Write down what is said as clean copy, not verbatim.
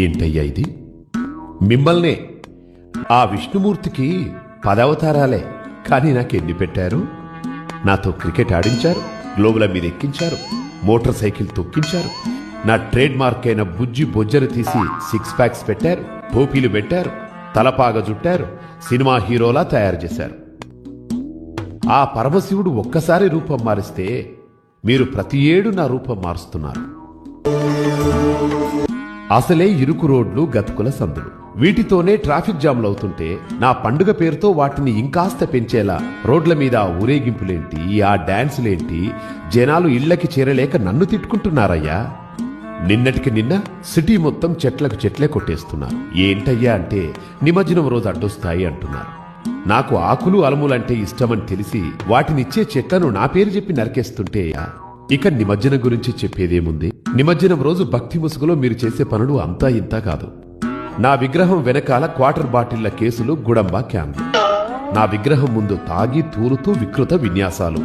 ఏంటయ్యా ఇది? మిమ్మల్నే ఆ విష్ణుమూర్తికి 10 అవతారాలే, కానీ నాకెన్ని పెట్టారు? నాతో క్రికెట్ ఆడించారు, గ్లోబుల మీద ఎక్కించారు, మోటార్ సైకిల్ తొక్కించారు, నా ట్రేడ్ మార్క్ అయిన బుజ్జి బొజ్జలు తీసి 6 ప్యాక్స్ పెట్టారు, టోపీలు పెట్టారు, తలపాగ జుట్టారు, సినిమా హీరోలా తయారు చేశారు. ఆ పరమశివుడు ఒక్కసారి రూపం మారిస్తే మీరు ప్రతి ఏడు నా రూపం మారుస్తున్నారు. అసలే ఇరుకు రోడ్లు, గతుకుల సందులు, వీటితోనే ట్రాఫిక్ జామ్లు అవుతుంటే నా పండుగ పేరుతో వాటిని ఇంకాస్త పెంచేలా రోడ్ల మీద ఆ ఊరేగింపులేంటి, ఆ డాన్సులేంటి, జనాలు ఇళ్లకి చేరలేక నన్ను తిట్టుకుంటున్నారయ్యా. నిన్నటికి నిన్న సిటీ మొత్తం చెట్లకు చెట్లే కొట్టేస్తున్నారు. ఏంటయ్యా అంటే నిమజ్జనం రోజు అడ్డొస్తాయి అంటున్నారు. నాకు ఆకులు అలములంటే ఇష్టమని తెలిసి వాటినిచ్చే చెట్లను నా పేరు చెప్పి నరికేస్తుంటే ఇక నిమజ్జనం గురించి చెప్పేదేముంది? నిమజ్జనం రోజు భక్తి ముసుగులో మీరు చేసే పనులు అంతా ఇంతా కాదు. నా విగ్రహం వెనకాల క్వార్టర్ బాటిళ్ల కేసులు, గుడంబా క్యాన్లు, నా విగ్రహం ముందు తాగి తూలుతూ వికృత విన్యాసాలు,